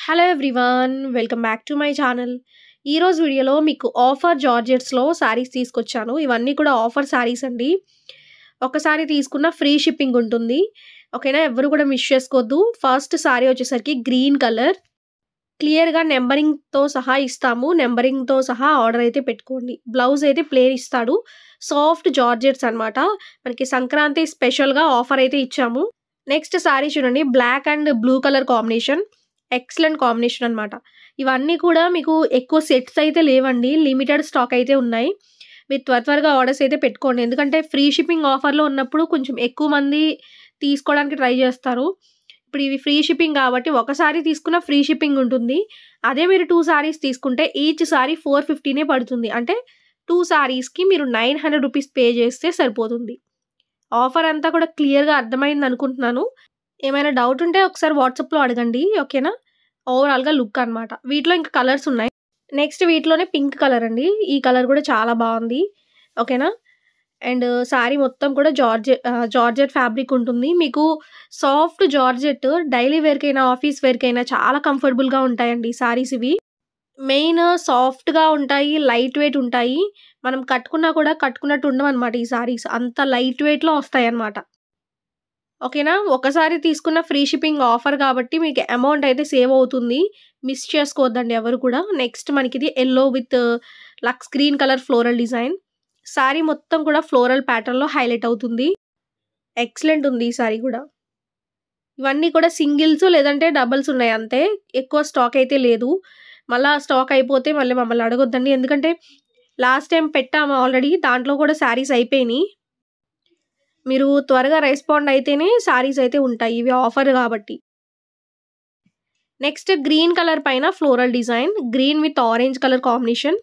Hello everyone welcome back to my channel. ఈరోజు వీడియోలో మీకు ఆఫర్ జార్జెట్స్లో శారీస్ తీసుకొచ్చాను. ఇవన్నీ కూడా ఆఫర్ శారీస్ అండి. ఒకసారి తీసుకున్న ఫ్రీ షిప్పింగ్ ఉంటుంది. ఓకేనా, ఎవరు కూడా మిస్ చేసుకోవద్దు. ఫస్ట్ శారీ వచ్చేసరికి గ్రీన్ కలర్, క్లియర్గా నెంబరింగ్తో సహా ఇస్తాము. నెంబరింగ్తో సహా ఆర్డర్ అయితే పెట్టుకోండి. బ్లౌజ్ అయితే ప్లేన్ ఇస్తాడు. సాఫ్ట్ జార్జెట్స్ అనమాట. మనకి సంక్రాంతి స్పెషల్గా ఆఫర్ అయితే ఇచ్చాము. నెక్స్ట్ శారీ చూడండి, black and blue colour combination. Excellent combination అనమాట. ఇవన్నీ కూడా మీకు ఎక్కువ సెట్స్ అయితే లేవండి, లిమిటెడ్ స్టాక్ అయితే ఉన్నాయి. మీరు త్వరగా ఆర్డర్స్ అయితే పెట్టుకోండి. ఎందుకంటే ఫ్రీ షిప్పింగ్ ఆఫర్లో ఉన్నప్పుడు కొంచెం ఎక్కువ మంది తీసుకోవడానికి ట్రై చేస్తారు. ఇప్పుడు ఇవి ఫ్రీ షిప్పింగ్ కాబట్టి ఒకసారి తీసుకున్న ఫ్రీ షిప్పింగ్ ఉంటుంది. అదే మీరు 2 సారీస్ తీసుకుంటే ఈచ్ సారీ 450 పడుతుంది. అంటే 2 సారీస్కి మీరు 900 రూపీస్ పే చేస్తే సరిపోతుంది. ఆఫర్ అంతా కూడా క్లియర్గా అర్థమైంది అనుకుంటున్నాను. ఏమైనా డౌట్ ఉంటే ఒకసారి వాట్సాప్లో అడగండి. ఓకేనా, ఓవరాల్గా లుక్ అనమాట. వీటిలో ఇంకా కలర్స్ ఉన్నాయి. నెక్స్ట్ వీటిలోనే పింక్ కలర్ అండి. ఈ కలర్ కూడా చాలా బాగుంది. ఓకేనా, అండ్ శారీ మొత్తం కూడా జార్జెట్ ఫ్యాబ్రిక్ ఉంటుంది. మీకు సాఫ్ట్ జార్జెట్ డైలీ వేర్కైనా ఆఫీస్ వేర్కైనా చాలా కంఫర్టబుల్గా ఉంటాయండి శారీస్. ఇవి మెయిన్ సాఫ్ట్గా ఉంటాయి, లైట్ వెయిట్ ఉంటాయి. మనం కట్టుకున్నా కూడా కట్టుకున్నట్టు ఉండవన్నమాట. ఈ శారీస్ అంత లైట్ వెయిట్లో వస్తాయి అన్నమాట. ఓకేనా, ఒకసారి తీసుకున్న ఫ్రీ షిప్పింగ్ ఆఫర్ కాబట్టి మీకు అమౌంట్ అయితే సేవ్ అవుతుంది. మిస్ చేసుకోవద్దండి ఎవరు కూడా. నెక్స్ట్ మనకి ఇది ఎల్లో విత్ లక్స్ green colour floral design. Sari మొత్తం కూడా ఫ్లోరల్ ప్యాటర్న్లో హైలైట్ అవుతుంది. ఎక్సలెంట్ ఉంది ఈ శారీ కూడా. ఇవన్నీ కూడా సింగిల్స్ లేదంటే డబల్స్ ఉన్నాయి అంతే, ఎక్కువ స్టాక్ అయితే లేదు. మళ్ళీ స్టాక్ అయిపోతే మళ్ళీ మమ్మల్ని అడగొద్దండి. ఎందుకంటే లాస్ట్ టైం పెట్టాము ఆల్రెడీ, దాంట్లో కూడా శారీస్ అయిపోయినాయి. మీరు త్వరగా రెస్పాండ్ అయితేనే శారీస్ అయితే ఉంటాయి, ఇవి ఆఫర్ కాబట్టి. నెక్స్ట్ గ్రీన్ కలర్ పైన floral design, green with orange colour combination.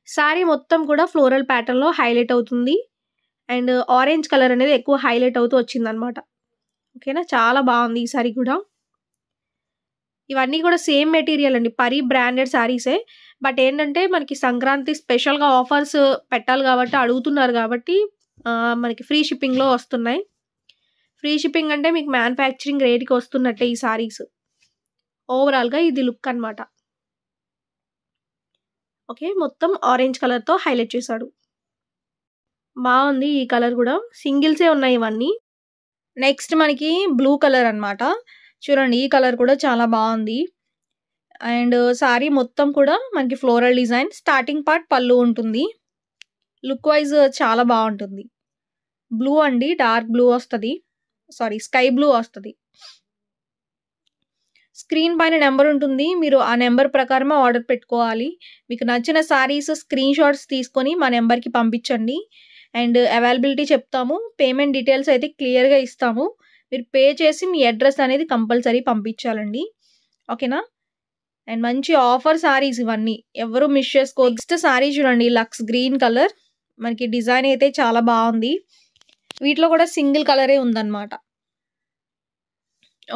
Sari మొత్తం కూడా ఫ్లోరల్ ప్యాటర్న్లో హైలైట్ అవుతుంది. అండ్ ఆరెంజ్ కలర్ అనేది ఎక్కువ హైలైట్ అవుతూ వచ్చిందనమాట. ఓకేనా, చాలా బాగుంది ఈ శారీ కూడా. ఇవన్నీ కూడా సేమ్ మెటీరియల్ అండి, పరి బ్రాండెడ్ శారీసే. బట్ ఏంటంటే మనకి సంక్రాంతి స్పెషల్గా ఆఫర్స్ పెట్టాలి కాబట్టి అడుగుతున్నారు కాబట్టి మనకి ఫ్రీ షిప్పింగ్లో వస్తున్నాయి. ఫ్రీ షిప్పింగ్ అంటే మీకు మ్యానుఫ్యాక్చరింగ్ రేట్కి వస్తున్నట్టే ఈ శారీస్. ఓవరాల్గా ఇది లుక్ అనమాట. ఓకే, మొత్తం ఆరెంజ్ కలర్తో హైలైట్ చేశాడు. బాగుంది ఈ కలర్ కూడా. సింగిల్సే ఉన్నాయి ఇవన్నీ. నెక్స్ట్ మనకి బ్లూ కలర్ అనమాట. చూడండి, ఈ కలర్ కూడా చాలా బాగుంది. అండ్ శారీ మొత్తం కూడా మనకి ఫ్లోరల్ డిజైన్. స్టార్టింగ్ పార్ట్ పళ్ళు ఉంటుంది. లుక్ వైజ్ చాలా బాగుంటుంది. బ్లూ అండి, డార్క్ బ్లూ వస్తుంది, సారీ స్కై బ్లూ వస్తుంది. స్క్రీన్ పైన నెంబర్ ఉంటుంది, మీరు ఆ నెంబర్ ప్రకారమే ఆర్డర్ పెట్టుకోవాలి. మీకు నచ్చిన శారీస్ స్క్రీన్ షాట్స్ తీసుకొని మా నెంబర్కి పంపించండి. అండ్ అవైలబిలిటీ చెప్తాము. పేమెంట్ డీటెయిల్స్ అయితే క్లియర్గా ఇస్తాము. మీరు పే చేసి మీ అడ్రస్ అనేది కంపల్సరీ పంపించాలండి. ఓకేనా, అండ్ మంచి ఆఫర్ శారీస్ ఇవన్నీ, ఎవరు మిస్ చేసుకో. నెక్స్ట్ శారీ చూడండి, లక్స్ గ్రీన్ కలర్. మనకి డిజైన్ అయితే చాలా బాగుంది. వీటిలో కూడా సింగిల్ కలరే ఉందన్నమాట.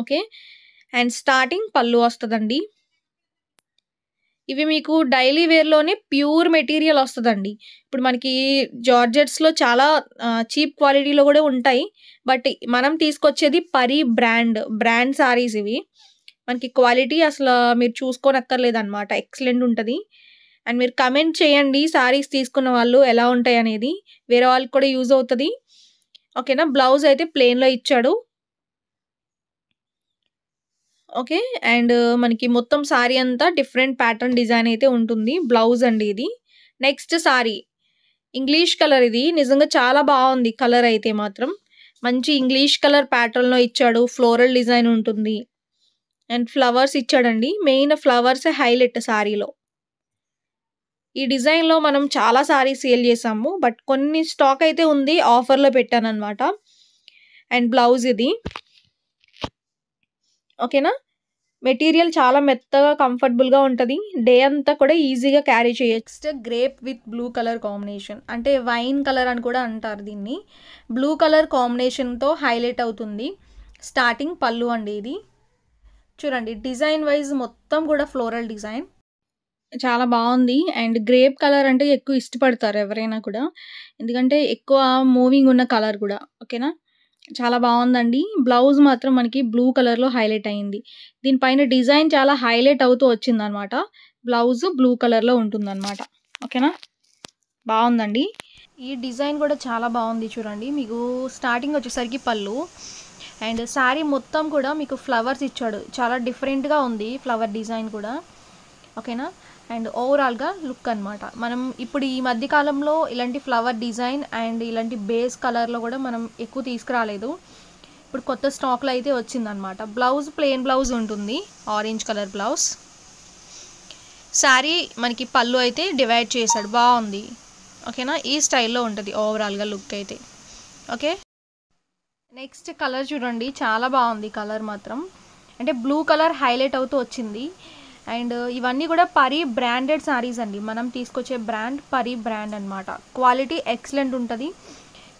ఓకే, అండ్ స్టార్టింగ్ పళ్ళు వస్తుందండి. ఇవి మీకు డైలీ వేర్లోనే ప్యూర్ మెటీరియల్ వస్తుందండి. ఇప్పుడు మనకి జార్జెట్స్లో చాలా చీప్ క్వాలిటీలో కూడా ఉంటాయి. బట్ మనం తీసుకొచ్చేది పరి బ్రాండ్ శారీస్ ఇవి. మనకి క్వాలిటీ అసలు మీరు చూసుకోనక్కర్లేదు అనమాట, ఎక్సలెంట్ ఉంటుంది. అండ్ మీరు కమెంట్ చేయండి శారీస్ తీసుకున్న వాళ్ళు ఎలా ఉంటాయి అనేది, వేరే వాళ్ళకి కూడా యూజ్ అవుతుంది. ఓకేనా, బ్లౌజ్ అయితే ప్లెయిన్లో ఇచ్చాడు. ఓకే, అండ్ మనకి మొత్తం శారీ అంతా డిఫరెంట్ ప్యాటర్న్ డిజైన్ అయితే ఉంటుంది. బ్లౌజ్ అండి ఇది. Next sari English colour. ఇది నిజంగా చాలా బాగుంది కలర్ అయితే మాత్రం. మంచి ఇంగ్లీష్ కలర్ ప్యాటర్న్లో ఇచ్చాడు. ఫ్లోరల్ డిజైన్ ఉంటుంది అండ్ ఫ్లవర్స్ ఇచ్చాడండి. మెయిన్ ఫ్లవర్స్ హైలైట్ శారీలో. ఈ డిజైన్లో మనం చాలా శారీస్ సేల్ చేసాము, బట్ కొన్ని స్టాక్ అయితే ఉంది, ఆఫర్లో పెట్టాను అనమాట. అండ్ బ్లౌజ్ ఇది. ఓకేనా, మెటీరియల్ చాలా మెత్తగా కంఫర్టబుల్గా ఉంటుంది. డే అంతా కూడా ఈజీగా క్యారీ చేయొచ్చు. Next grape with blue colour combination, అంటే వైన్ కలర్ అని కూడా అంటారు దీన్ని. బ్లూ కలర్ కాంబినేషన్తో హైలైట్ అవుతుంది. స్టార్టింగ్ పళ్ళు అండి ఇది. చూడండి, డిజైన్ వైజ్ మొత్తం కూడా ఫ్లోరల్ డిజైన్ చాలా బాగుంది. అండ్ గ్రేప్ కలర్ అంటే ఎక్కువ ఇష్టపడతారు ఎవరైనా కూడా, ఎందుకంటే ఎక్కువ మూవింగ్ ఉన్న కలర్ కూడా. ఓకేనా, చాలా బాగుందండి. బ్లౌజ్ మాత్రం మనకి బ్లూ కలర్‌లో హైలైట్ అయింది. దీనిపైన డిజైన్ చాలా హైలైట్ అవుతూ వచ్చిందనమాట. బ్లౌజ్ బ్లూ కలర్‌లో ఉంటుందనమాట. ఓకేనా? బాగుందండి. ఈ డిజైన్ కూడా చాలా బాగుంది చూడండి. మీకు స్టార్టింగ్ వచ్చేసరికి పళ్ళు అండ్ శారీ మొత్తం కూడా మీకు ఫ్లవర్స్ ఇచ్చాడు. చాలా డిఫరెంట్‌గా ఉంది ఫ్లవర్ డిజైన్ కూడా. ఓకేనా? అండ్ ఓవరాల్‌గా లుక్ అనమాట. మనం ఇప్పుడు ఈ మధ్య కాలంలో ఇలాంటి ఫ్లవర్ డిజైన్ అండ్ ఇలాంటి బేస్ కలర్‌లో కూడా మనం ఎక్కువ తీసుకురాలేదు. ఇప్పుడు కొత్త స్టాక్‌లో అయితే వచ్చిందనమాట. బ్లౌజ్ ప్లెయిన్ బ్లౌజ్ ఉంటుంది. Orange colour blouse. శారీ మనకి పళ్ళు అయితే డివైడ్ చేశాడు. బాగుంది. ఓకేనా? ఈ స్టైల్లో ఉంటుంది ఓవరాల్‌గా లుక్ అయితే. ఓకే. నెక్స్ట్ కలర్ చూడండి. చాలా బాగుంది కలర్ మాత్రం. అంటే బ్లూ కలర్ హైలైట్ అవుతూ వచ్చింది. అండ్ ఇవన్నీ కూడా పరీ బ్రాండెడ్ శారీస్ అండి. మనం తీసుకొచ్చే బ్రాండ్ పరీ బ్రాండ్ అనమాట. క్వాలిటీ ఎక్సలెంట్ ఉంటుంది.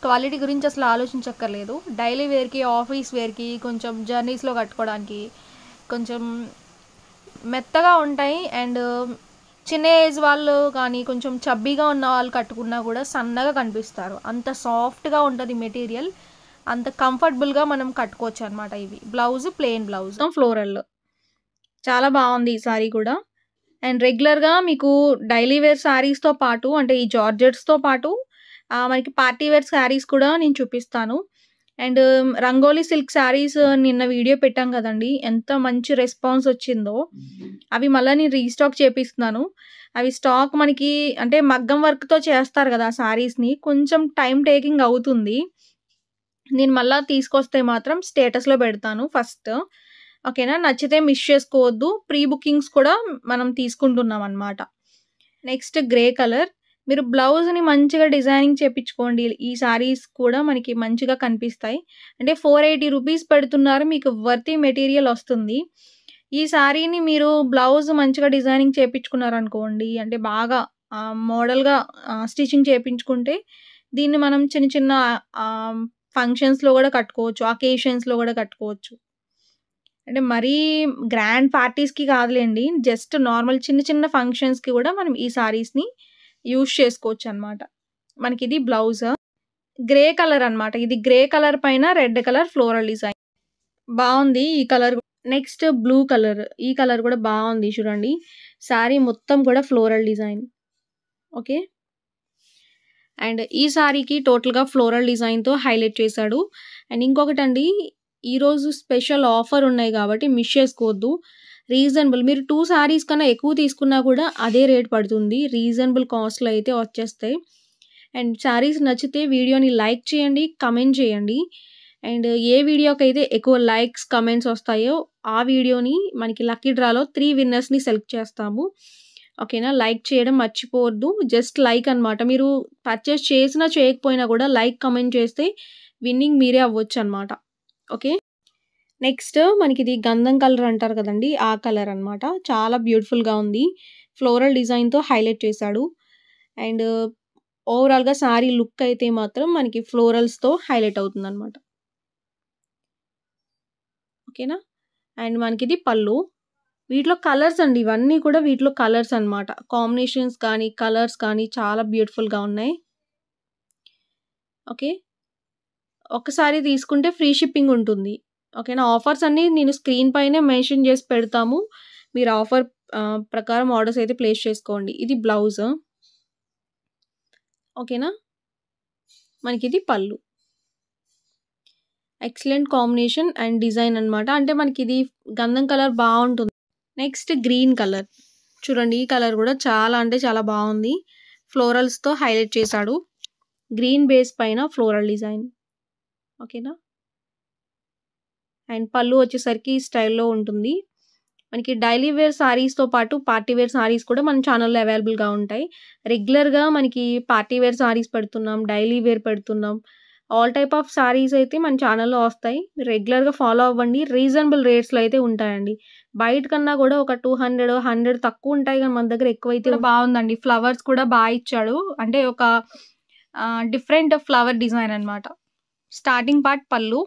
క్వాలిటీ గురించి అసలు ఆలోచించక్కర్లేదు. డైలీ వేర్కి, ఆఫీస్ వేర్కి, కొంచెం జర్నీస్లో కట్టుకోవడానికి కొంచెం మెత్తగా ఉంటాయి. అండ్ చిన్న ఏజ్ వాళ్ళు కానీ కొంచెం చబ్బీగా ఉన్న వాళ్ళు కట్టుకున్నా కూడా సన్నగా కనిపిస్తారు. అంత సాఫ్ట్గా ఉంటుంది మెటీరియల్. అంత కంఫర్టబుల్గా మనం కట్టుకోవచ్చు అనమాట. ఇవి బ్లౌజ్ ప్లెయిన్ బ్లౌజ్ ఫ్లోరల్. చాలా బాగుంది ఈ సారీ కూడా. అండ్ రెగ్యులర్గా మీకు డైలీ వేర్ శారీస్తో పాటు అంటే ఈ జార్జెట్స్తో పాటు మనకి పార్టీ వేర్ శారీస్ కూడా నేను చూపిస్తాను. అండ్ రంగోలీ సిల్క్ శారీస్ నిన్న వీడియో పెట్టాం కదండి. ఎంత మంచి రెస్పాన్స్ వచ్చిందో. అవి మళ్ళీ నేను రీస్టాక్ చేపిస్తున్నాను. అవి స్టాక్ మనకి అంటే మగ్గం వర్క్తో చేస్తారు కదా శారీస్ని, కొంచెం టైం టేకింగ్ అవుతుంది. నేను మళ్ళీ తీసుకొస్తే మాత్రం స్టేటస్లో పెడతాను ఫస్ట్. ఓకేనా? నచ్చితే మిస్ చేసుకోవద్దు. ప్రీ బుకింగ్స్ కూడా మనం తీసుకుంటున్నాం అనమాట. Next grey colour. మీరు బ్లౌజ్ని మంచిగా డిజైనింగ్ చేయించుకోండి. ఈ శారీస్ కూడా మనకి మంచిగా కనిపిస్తాయి. అంటే 480 రూపీస్ పెడుతున్నారు. మీకు వర్తీ మెటీరియల్ వస్తుంది. ఈ శారీని మీరు బ్లౌజ్ మంచిగా డిజైనింగ్ చేయించుకున్నారనుకోండి, అంటే బాగా మోడల్గా స్టిచ్చింగ్ చేయించుకుంటే దీన్ని మనం చిన్న చిన్న ఫంక్షన్స్లో కూడా కట్టుకోవచ్చు. అకేషన్స్లో కూడా కట్టుకోవచ్చు. అంటే మరీ గ్రాండ్ పార్టీస్‌కి కాదులేండి. జస్ట్ నార్మల్ చిన్న చిన్న ఫంక్షన్స్‌కి కూడా మనం ఈ శారీస్‌ని యూజ్ చేసుకోవచ్చనమాట. మనకిది బ్లౌజ్. గ్రే కలర్ అనమాట. ఇది గ్రే కలర్ పైన రెడ్ కలర్ ఫ్లోరల్ డిజైన్. బావుంది ఈ కలర్. Next blue colour. ఈ కలర్ కూడా బావుంది చూడండి. శారీ మొత్తం కూడా ఫ్లోరల్ డిజైన్. ఓకే. అండ్ ఈ శారీకి టోటల్‌గా ఫ్లోరల్ డిజైన్‌తో హైలైట్ చేశాడు. అండ్ ఇంకొకటండి, ఈరోజు స్పెషల్ ఆఫర్ ఉన్నాయి కాబట్టి మిస్ చేసుకోవద్దు. రీజనబుల్. మీరు 2 శారీస్ కన్నా ఎక్కువ తీసుకున్నా కూడా అదే రేట్ పడుతుంది. రీజనబుల్ కాస్ట్‌లో అయితే వచ్చేస్తాయి. అండ్ శారీస్ నచ్చితే వీడియోని లైక్ చేయండి, కమెంట్ చేయండి. అండ్ ఏ వీడియోకైతే ఎక్కువ లైక్స్, కమెంట్స్ వస్తాయో ఆ వీడియోని మనకి లక్కీ డ్రాలో 3 విన్నర్స్‌ని సెలెక్ట్ చేస్తాము. ఓకేనా? లైక్ చేయడం మర్చిపోవద్దు. జస్ట్ లైక్ అనమాట. మీరు పర్చేస్ చేసినా చేయకపోయినా కూడా లైక్, కమెంట్ చేస్తే విన్నింగ్ మీరే అవ్వొచ్చనమాట. ఓకే. నెక్స్ట్ మనకిది గంధం కలర్ అంటారు కదండీ! ఆ కలర్ అనమాట. చాలా బ్యూటిఫుల్‌గా ఉంది. ఫ్లోరల్ డిజైన్‌తో హైలైట్ చేశాడు. అండ్ ఓవరాల్‌గా శారీ లుక్ అయితే మాత్రం మనకి ఫ్లోరల్స్‌తో హైలైట్ అవుతుందనమాట. ఓకేనా? అండ్ మనకిది పళ్ళు. వీటిలో కలర్స్ అండి. ఇవన్నీ కూడా వీటిలో కలర్స్ అనమాట. కాంబినేషన్స్ కానీ, కలర్స్ కానీ చాలా బ్యూటిఫుల్‌గా ఉన్నాయి. ఓకే. ఒక్కసారి తీసుకుంటే ఫ్రీ షిప్పింగ్ ఉంటుంది. ఓకేనా? ఆఫర్స్ అన్నీ నేను స్క్రీన్ పైనే మెన్షన్ చేసి పెడతాము. మీరు ఆఫర్ ప్రకారం ఆర్డర్స్ అయితే ప్లేస్ చేసుకోండి. ఇది బ్లౌజ్. ఓకేనా? మనకిది పళ్ళు. ఎక్సలెంట్ కాంబినేషన్ అండ్ డిజైన్ అనమాట. అంటే మనకిది గంధం కలర్ బావుంటుంది. Next green colour. చూడండి ఈ కలర్ కూడా చాలా అంటే చాలా బావుంది. ఫ్లోరల్స్‌తో హైలైట్ చేశాడు. గ్రీన్ బేస్ పైన ఫ్లోరల్ డిజైన్. ఓకేనా? అండ్ పళ్ళు వచ్చేసరికి ఈ స్టైల్‌లో ఉంటుంది. మనకి డైలీ వేర్ శారీస్‌తో పాటు పార్టీ వేర్ శారీస్ కూడా మన ఛానెల్‌లో అవైలబుల్‌గా ఉంటాయి. రెగ్యులర్‌గా మనకి పార్టీ వేర్ శారీస్ పెడుతున్నాం. డైలీ వేర్ పెడుతున్నాం. ఆల్ టైప్ ఆఫ్ శారీస్ అయితే మన ఛానెల్‌లో వస్తాయి. మీరు రెగ్యులర్‌గా ఫాలో అవ్వండి. రీజనబుల్ రేట్స్‌లో అయితే ఉంటాయండి. బయట కన్నా కూడా ఒక 200, 100 తక్కువ ఉంటాయి కానీ మన దగ్గర ఎక్కువైతే బావుందండి. ఫ్లవర్స్ కూడా ఇచ్చాడు. అంటే ఒక డిఫరెంట్ ఫ్లవర్ డిజైన్ అనమాట. స్టార్టింగ్ పార్ట్ పళ్ళు.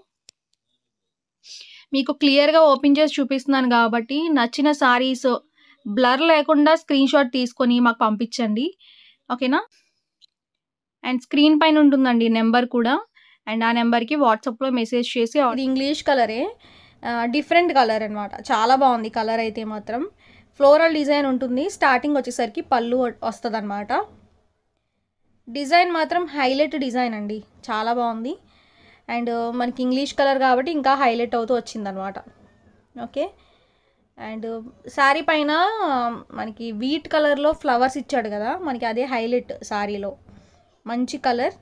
మీకు క్లియర్‌గా ఓపెన్ చేసి చూపిస్తున్నాను కాబట్టి నచ్చిన శారీస్ బ్లర్ లేకుండా స్క్రీన్‌షాట్ తీసుకొని మాకు పంపించండి. ఓకేనా? అండ్ స్క్రీన్ పైన ఉంటుందండి నెంబర్ కూడా. అండ్ ఆ నెంబర్కి వాట్సాప్లో మెసేజ్ చేసి ఇది ఇంగ్లీష్ కలరే, డిఫరెంట్ కలర్ అనమాట. చాలా బాగుంది కలర్ అయితే మాత్రం. ఫ్లోరల్ డిజైన్ ఉంటుంది. స్టార్టింగ్ వచ్చేసరికి పళ్ళు వస్తుంది అనమాట. డిజైన్ మాత్రం హైలైట్ డిజైన్ అండి, చాలా బాగుంది. అండ్ మనకి ఇంగ్లీష్ కలర్ కాబట్టి ఇంకా హైలైట్ అవుతూ వచ్చిందనమాట. ఓకే, అండ్ శారీ పైన మనకి వీట్ కలర్లో ఫ్లవర్స్ ఇచ్చాడు కదా, మనకి అదే హైలైట్ శారీలో. మంచి కలర్.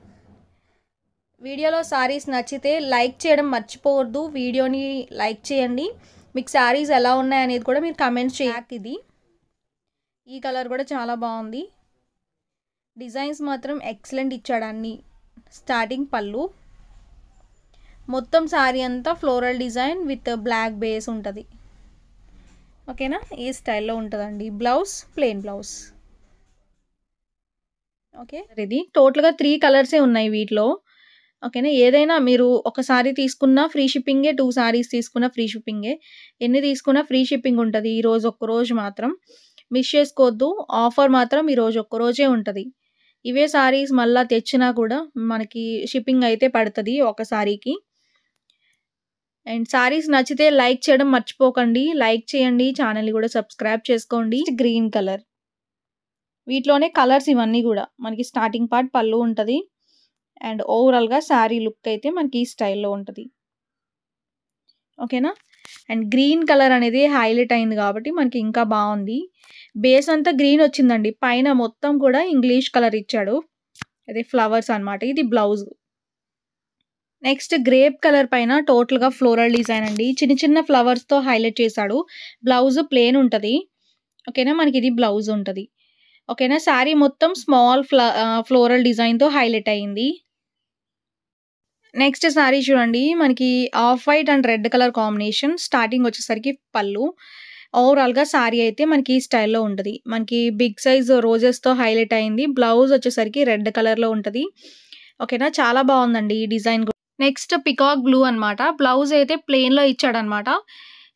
వీడియోలో శారీస్ నచ్చితే లైక్ చేయడం మర్చిపోవద్దు. వీడియోని లైక్ చేయండి. మీకు శారీస్ ఎలా ఉన్నాయనేది కూడా మీరు కమెంట్స్ చేయాలి. ఇది ఈ కలర్ కూడా చాలా బాగుంది. డిజైన్స్ మాత్రం ఎక్సలెంట్ ఇచ్చాడు అన్నీ. స్టార్టింగ్ పళ్ళు, మొత్తం శారీ అంతా floral design with black base ఉంటుంది. ఓకేనా, ఈ స్టైల్లో ఉంటుందండి. Blouse plain blouse. ఓకే, ఇది టోటల్గా 3 కలర్సే ఉన్నాయి వీటిలో. ఓకేనా, ఏదైనా మీరు ఒక సారీ తీసుకున్నా ఫ్రీ షిప్పింగే, 2 సారీస్ తీసుకున్నా ఫ్రీ షిప్పింగే, ఎన్ని తీసుకున్నా ఫ్రీ షిప్పింగ్ ఉంటుంది. ఈరోజు ఒక్కరోజు మాత్రం మిస్ చేసుకోవద్దు. ఆఫర్ మాత్రం ఈరోజు ఒక్కరోజే ఉంటుంది. ఇవే సారీస్ మళ్ళీ తెచ్చినా కూడా మనకి షిప్పింగ్ అయితే పడుతుంది ఒక సారీకి. అండ్ సారీస్ నచ్చితే లైక్ చేయడం మర్చిపోకండి. లైక్ చేయండి, ఛానల్ని కూడా సబ్స్క్రైబ్ చేసుకోండి. గ్రీన్ కలర్, వీటిలోనే కలర్స్ ఇవన్నీ కూడా. మనకి స్టార్టింగ్ పార్ట్ పళ్ళు ఉంటుంది అండ్ ఓవరాల్గా శారీ లుక్ అయితే మనకి ఈ స్టైల్లో ఉంటుంది. ఓకేనా, అండ్ గ్రీన్ కలర్ అనేది హైలైట్ అయింది కాబట్టి మనకి ఇంకా బాగుంది. బేస్ అంతా గ్రీన్ వచ్చిందండి, పైన మొత్తం కూడా ఇంగ్లీష్ కలర్ ఇచ్చాడు, అదే ఫ్లవర్స్ అనమాట. ఇది బ్లౌజ్. నెక్స్ట్ గ్రేప్ కలర్ పైన టోటల్గా ఫ్లోరల్ డిజైన్ అండి, చిన్న చిన్న ఫ్లవర్స్తో హైలైట్ చేశాడు. బ్లౌజ్ ప్లేన్ ఉంటుంది. ఓకేనా, మనకి ఇది బ్లౌజ్ ఉంటుంది. ఓకేనా, శారీ మొత్తం స్మాల్ ఫ్లోరల్ డిజైన్తో హైలైట్ అయింది. నెక్స్ట్ శారీ చూడండి, మనకి off white and red colour combination. Starting వచ్చేసరికి పళ్ళు, ఓవరాల్గా శారీ అయితే మనకి ఈ స్టైల్లో ఉంటుంది. మనకి బిగ్ సైజ్ రోజెస్తో హైలైట్ అయింది. బ్లౌజ్ వచ్చేసరికి రెడ్ కలర్లో ఉంటుంది. ఓకేనా, చాలా బాగుందండి ఈ డిజైన్. నెక్స్ట్ పికాక్ బ్లూ అనమాట. బ్లౌజ్ అయితే ప్లెయిన్లో ఇచ్చాడనమాట.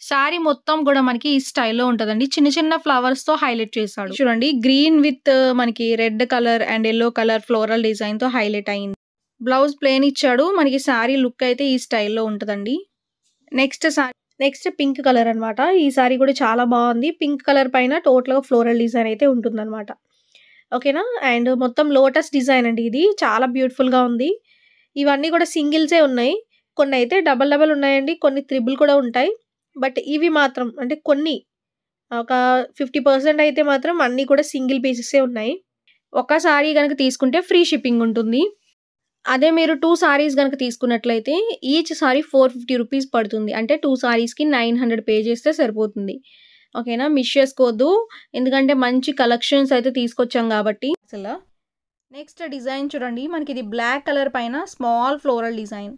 శారీ మొత్తం కూడా మనకి ఈ స్టైల్లో ఉంటుందండి. చిన్న చిన్న ఫ్లవర్స్తో హైలైట్ చేశాడు. చూడండి, గ్రీన్ విత్ మనకి red colour and yellow colour floral డిజైన్తో హైలైట్ అయింది. బ్లౌజ్ ప్లెయిన్ ఇచ్చాడు. మనకి శారీ లుక్ అయితే ఈ స్టైల్లో ఉంటుందండి. నెక్స్ట్ పింక్ కలర్ అనమాట. ఈ శారీ కూడా చాలా బాగుంది. పింక్ కలర్ పైన టోటల్గా ఫ్లోరల్ డిజైన్ అయితే ఉంటుందన్నమాట. ఓకేనా, అండ్ మొత్తం లోటస్ డిజైన్ అండి. ఇది చాలా బ్యూటిఫుల్గా ఉంది. ఇవన్నీ కూడా సింగిల్సే ఉన్నాయి, కొన్ని అయితే డబల్ ఉన్నాయండి, కొన్ని త్రిబుల్ కూడా ఉంటాయి. బట్ ఇవి మాత్రం అంటే కొన్ని ఒక 50% అయితే మాత్రం అన్నీ కూడా సింగిల్ పీసెసే ఉన్నాయి. ఒక సారీ కనుక తీసుకుంటే ఫ్రీ షిప్పింగ్ ఉంటుంది. అదే మీరు 2 సారీస్ కనుక తీసుకున్నట్లయితే ఈచ్ సారీ 450 రూపీస్ పడుతుంది. అంటే 2 సారీస్కి 900 పే చేస్తే సరిపోతుంది. ఓకేనా, మిస్ చేసుకోవద్దు, ఎందుకంటే మంచి కలెక్షన్స్ అయితే తీసుకొచ్చాం కాబట్టి. అసలు నెక్స్ట్ డిజైన్ చూడండి, మనకి ఇది బ్లాక్ కలర్ పైన స్మాల్ ఫ్లోరల్ డిజైన్.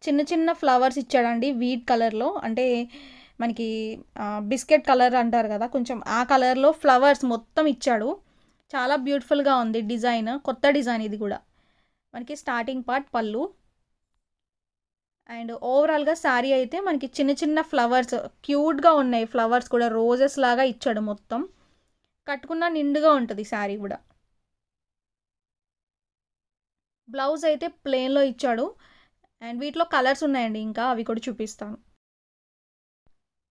చిన్న చిన్న ఫ్లవర్స్ ఇచ్చాడండి వీట్ కలర్లో, అంటే మనకి బిస్కెట్ కలర్ అంటారు కదా, కొంచెం ఆ కలర్లో ఫ్లవర్స్ మొత్తం ఇచ్చాడు. చాలా బ్యూటిఫుల్గా ఉంది డిజైన్, కొత్త డిజైన్ ఇది కూడా. మనకి స్టార్టింగ్ పార్ట్ పళ్ళు అండ్ ఓవరాల్గా శారీ అయితే మనకి చిన్న చిన్న ఫ్లవర్స్ క్యూట్గా ఉన్నాయి. ఫ్లవర్స్ కూడా రోజెస్ లాగా ఇచ్చాడు. మొత్తం కట్టుకున్న నిండుగా ఉంటుంది శారీ కూడా. బ్లౌజ్ అయితే ప్లెయిన్లో ఇచ్చాడు అండ్ వీటిలో కలర్స్ ఉన్నాయండి, ఇంకా అవి కూడా చూపిస్తాను.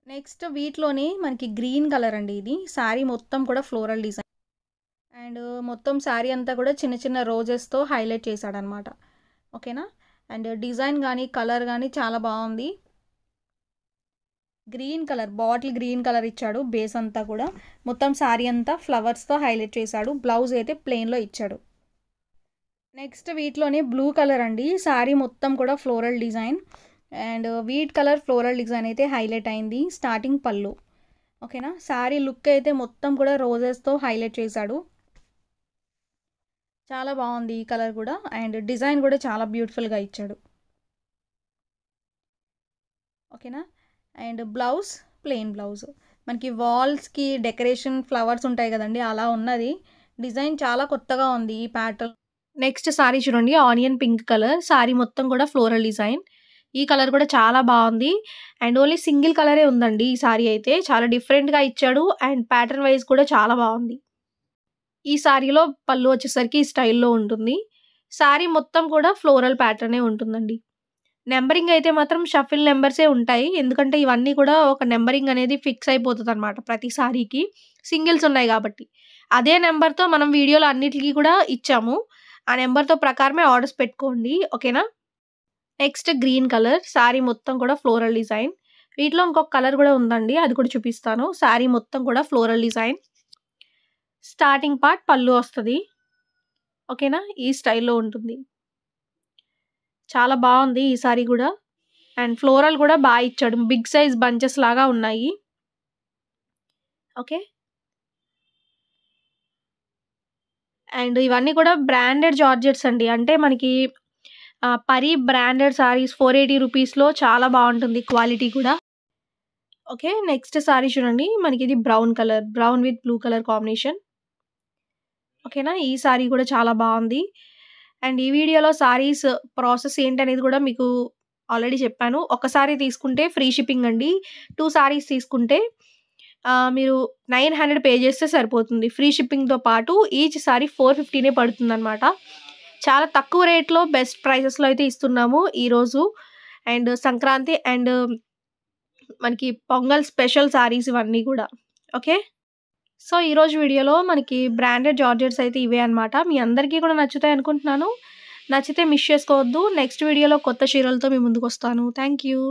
నెక్స్ట్ వీటిలోని మనకి గ్రీన్ కలర్ అండి. ఇది శారీ మొత్తం కూడా ఫ్లోరల్ డిజైన్ అండ్ మొత్తం శారీ అంతా కూడా చిన్న చిన్న రోజెస్తో హైలైట్ చేశాడనమాట. ఓకేనా, అండ్ డిజైన్ కానీ కలర్ కానీ చాలా బాగుంది. Green colour, bottle green colour ఇచ్చాడు. బేస్ అంతా కూడా మొత్తం శారీ అంతా ఫ్లవర్స్తో హైలైట్ చేశాడు. బ్లౌజ్ అయితే ప్లెయిన్లో ఇచ్చాడు. నెక్స్ట్ వీటిలోనే బ్లూ కలర్ అండి. శారీ మొత్తం కూడా floral design and wheat colour floral design అయితే హైలైట్ అయింది. స్టార్టింగ్ పళ్ళు. ఓకేనా, శారీ లుక్ అయితే మొత్తం కూడా రోజెస్తో హైలైట్ చేశాడు. చాలా బాగుంది ఈ కలర్ కూడా అండ్ డిజైన్ కూడా చాలా బ్యూటిఫుల్గా ఇచ్చాడు. ఓకేనా, అండ్ బ్లౌజ్ ప్లెయిన్ బ్లౌజ్. మనకి వాల్స్కి డెకరేషన్ ఫ్లవర్స్ ఉంటాయి కదండి, అలా ఉన్నది. డిజైన్ చాలా కొత్తగా ఉంది ఈ ప్యాటర్న్. నెక్స్ట్ సారీ చూడండి, ఆనియన్ పింక్ కలర్. సారీ మొత్తం కూడా ఫ్లోరల్ డిజైన్. ఈ కలర్ కూడా చాలా బాగుంది అండ్ ఓన్లీ సింగిల్ కలరే ఉందండి ఈ సారీ అయితే. చాలా డిఫరెంట్గా ఇచ్చాడు అండ్ ప్యాటర్న్ వైజ్ కూడా చాలా బాగుంది. ఈ సారీలో పళ్ళు వచ్చేసరికి ఈ స్టైల్లో ఉంటుంది. శారీ మొత్తం కూడా ఫ్లోరల్ ప్యాటర్నే ఉంటుందండి. నంబరింగ్ అయితే మాత్రం షఫిల్ నంబర్సే ఉంటాయి. ఎందుకంటే ఇవన్నీ కూడా ఒక నంబరింగ్ అనేది ఫిక్స్ అయిపోతదనమాట ప్రతి సారీకి. సింగిల్స్ ఉన్నాయి గాబట్టి. అదే నంబర్‌తో మనం వీడియోలో అన్నిట్లికి కూడా ఇచ్చాము. ఆ నంబర్‌తో ప్రకారమే ఆర్డర్స్ పెట్టుకోండి. ఓకేనా? Next green colour. శారీ మొత్తం కూడా ఫ్లోరల్ డిజైన్. వీటిలో ఇంకొక కలర్ గూడా ఉందండి. అది కూడా చూపిస్తాను. శారీ మొత్తం కూడా ఫ్లోరల్ డిజైన్. స్టార్టింగ్ పార్ట్ పళ్ళు వస్తది. ఓకేనా? ఈ స్టైల్‌లో ఉంటుంది. చాలా బావుంది ఈ సారీ గూడా. అండ్ ఫ్లోరల్ గూడా బా ఇచ్చాడు. బిగ్ సైజ్ బంచెస్ లాగా ఉన్నాయి. ఓకే. అండ్ ఇవన్నీ కూడా బ్రాండెడ్ జార్జెట్స్ అండి. అంటే మనకి పరి బ్రాండెడ్ సారీస్ 480 రూపీస్‌లో చాలా బావుంటుంది క్వాలిటీ కూడా. ఓకే. నెక్స్ట్ సారీ చూడండి. మనకిది brown colour. Brown with blue colour combination. ఓకేనా? ఈ సారీ కూడా చాలా బావుంది. అండ్ ఈ వీడియోలో సారీస్ ప్రాసెస్ ఏంటనేది కూడా మీకు ఆల్రెడీ చెప్పాను. ఒక సారీ తీసుకుంటే ఫ్రీ షిప్పింగ్ అండి. 2 సారీస్ తీసుకుంటే మీరు 900 పే చేస్తే సరిపోతుంది. ఫ్రీ షిప్పింగ్‌తో పాటు ఈచ్ సారీ 450నే పడుతుందనమాట. చాలా తక్కువ రేట్‌లో బెస్ట్ ప్రైసెస్‌లో అయితే ఇస్తున్నాము ఈరోజు. అండ్ సంక్రాంతి అండ్ మనకి పొంగల్ స్పెషల్ సారీస్ ఇవన్నీ కూడా. ఓకే. సో, ఈరోజు వీడియోలో మనకి బ్రాండెడ్ జార్జెట్స్ అయితే ఇవే అనమాట. మీ అందరికీ కూడా నచ్చుతాయి అనుకుంటున్నాను. నచ్చితే మిస్ చేసుకోవద్దు. నెక్స్ట్ వీడియోలో కొత్త చీరలతో మీ ముందుకొస్తాను. Thank you.